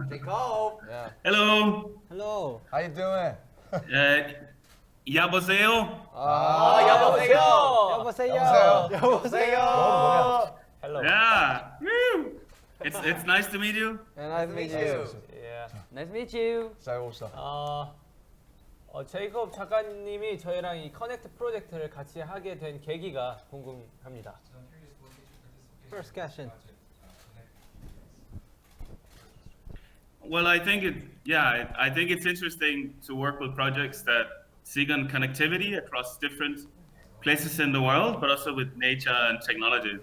Jacob. Yeah. Hello. Hello. How you doing? 여보세요. 여보세요. 여보세요. 여보세요. Hello. Yeah. Woo. It's nice to meet you. Yeah, nice to meet you. Yeah. Nice to meet you. 잘 봅시다. 제이콥 작가님이 저희랑 이 커넥트 프로젝트를 같이 하게 된 계기가 궁금합니다. First question. Well, I think I think it's interesting to work with projects that seek on connectivity across different places in the world, but also with nature and technology.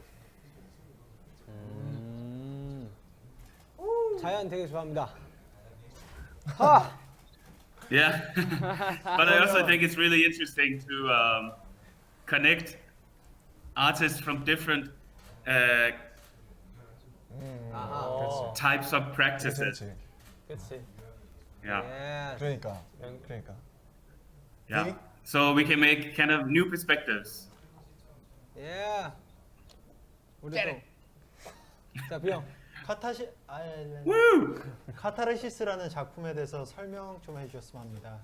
자연 되게 좋아합니다. Yeah, but I also think it's really interesting to connect artists from different types of practices. 그렇지. 그렇지. Yeah, Yeah. 그러니까. yeah. So we can make kind of new perspectives. Yeah. 우리 또. 자, 비영. Woo! 카타르시스라는 작품에 대해서 설명 좀 해주셨으면 합니다.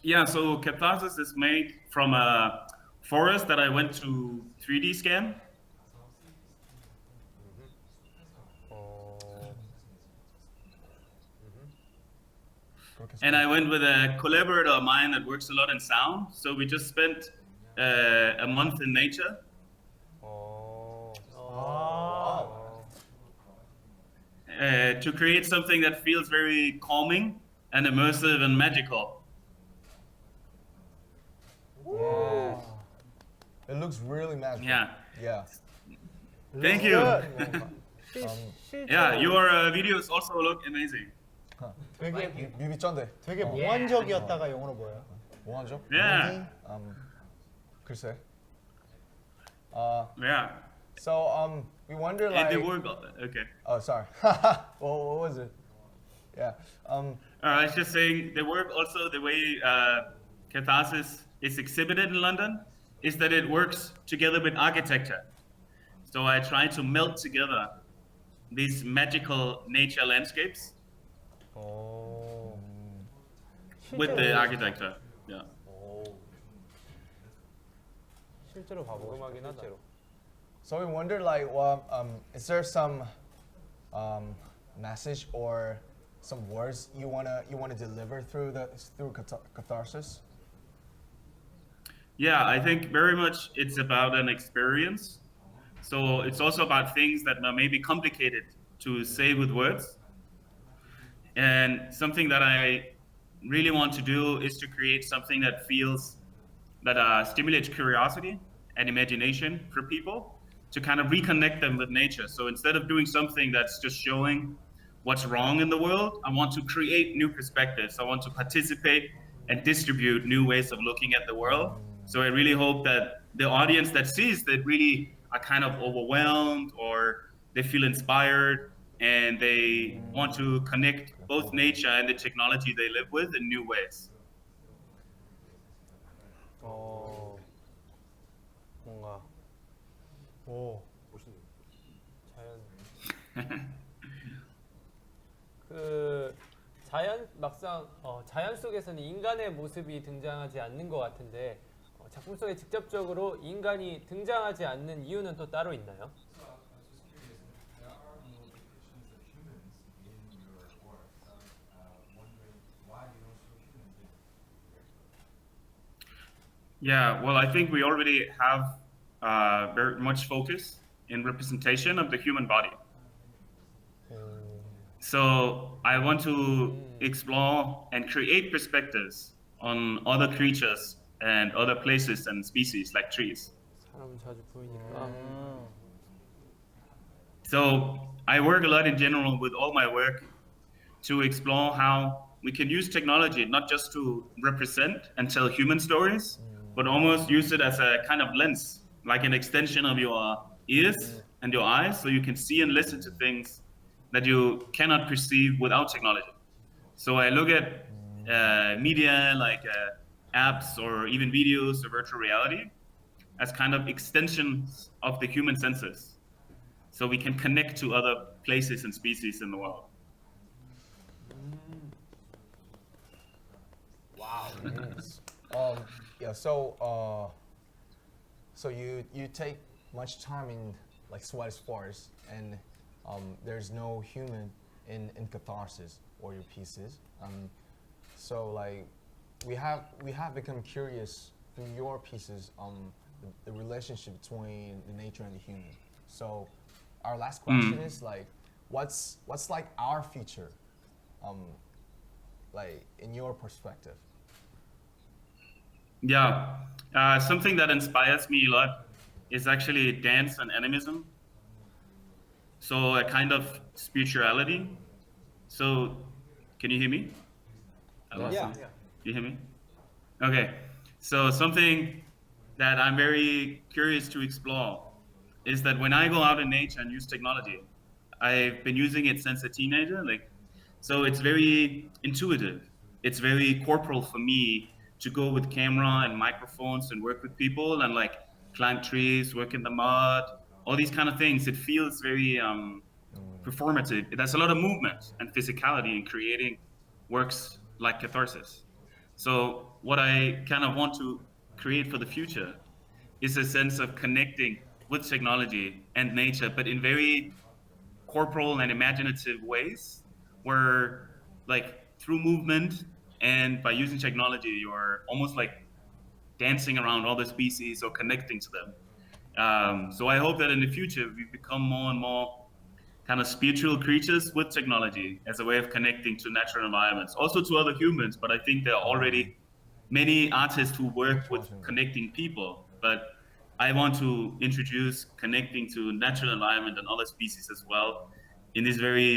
Yeah, so Catharsis is made from a forest that I went to 3D scan. And I went with a collaborator of mine that works a lot in sound. So we just spent a month in nature. To create something that feels very calming and immersive and magical. Yeah. It looks really magical. Yeah. Yeah. Thank you. Yeah, 실제로 your videos also look amazing. 되게 뮤비 쩐데. 되게 몽환적이었다가 영어로 뭐예요? 뭐하죠? Yeah. 글쎄. Yeah. So we wonder And like. they work. Okay. Oh, sorry. What was it? Yeah. I was just saying the work also the way Catharsis is exhibited in London is that it works together with architecture. So I try to melt together these magical nature landscapes with the architecture. Yeah. 실제로 봐보고 싶어. 궁금하긴 하다. 실제로. So we wonder like, well, is there some message or some words you wanna deliver through Catharsis? Yeah, I think very much it's about an experience. So it's also about things that are maybe complicated to say with words. And something that I really want to do is to create something that stimulates curiosity and imagination for people to kind of reconnect them with nature. So instead of doing something that's just showing what's wrong in the world, I want to create new perspectives. I want to participate and distribute new ways of looking at the world. So I really hope that the audience that sees that really are kind of overwhelmed or they feel inspired and they want to connect both nature and the technology they live with in new ways. 뭔가 오. 자연 막상 자연 속에서는 인간의 모습이 등장하지 않는 것 같은데 작품 속에 직접적으로 인간이 등장하지 않는 이유는 또 따로 있나요? Yeah, well, I think we already have very much focus in representation of the human body. So I want to explore and create perspectives on other creatures and other places and species like trees. 사람 자주 보이니까. So I work a lot in general with all my work to explore how we can use technology not just to represent and tell human stories, but almost use it as a kind of lens, like an extension of your ears and your eyes, so you can see and listen to things that you cannot perceive without technology. So I look at media like apps or even videos or virtual reality as kind of extensions of the human senses. so we can connect to other places and species in the world. Yeah. So you take much time in like Swedish forest, and there's no human in catharsis or your pieces. So like we have become curious through your pieces the relationship between the nature and the human. So our last question is like, what's like our future, like in your perspective? Yeah, something that inspires me a lot is actually dance and animism. So a kind of spirituality. So, can you hear me? Yeah. You hear me? Okay. So something that I'm very curious to explore is that when I go out in nature and use technology, I've been using it since a teenager. So it's very intuitive. It's very corporal for me to go with camera and microphones and work with people and like climb trees, work in the mud, all these kind of things. It feels very performative. It has a lot of movement and physicality in creating works like Catharsis. So what I kind of want to create for the future is a sense of connecting with technology and nature, but in very corporal and imaginative ways, where like through movement and by using technology, you're almost like dancing around all the species or connecting to them. So I hope that in the future we become more and more kind of spiritual creatures with technology as a way of connecting to natural environments, also to other humans. But I think there are already many artists who work with connecting people, but I want to introduce connecting to natural environment and other species as well in these very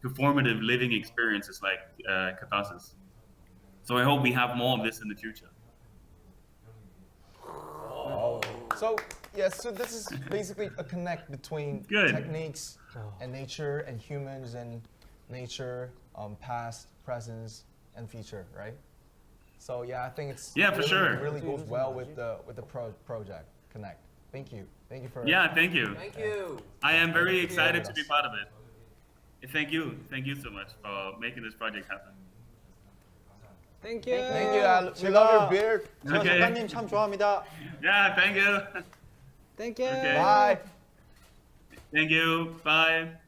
performative living experiences like Catharsis. So I hope we have more of this in the future. So yeah, so this is basically a connect between Good. techniques and nature and humans and nature, past, present, and future, right? So yeah, I think it's Yeah, for sure. It really goes well with the project connect. Thank you for Yeah, thank you. Thank you. I am very excited to be part of it. Thank you so much for making this project happen. Thank you. Thank you. We love your beard. 저 Okay. 작가님 참 좋아합니다. Yeah, thank you. Thank you. Okay. Bye. Thank you. Bye.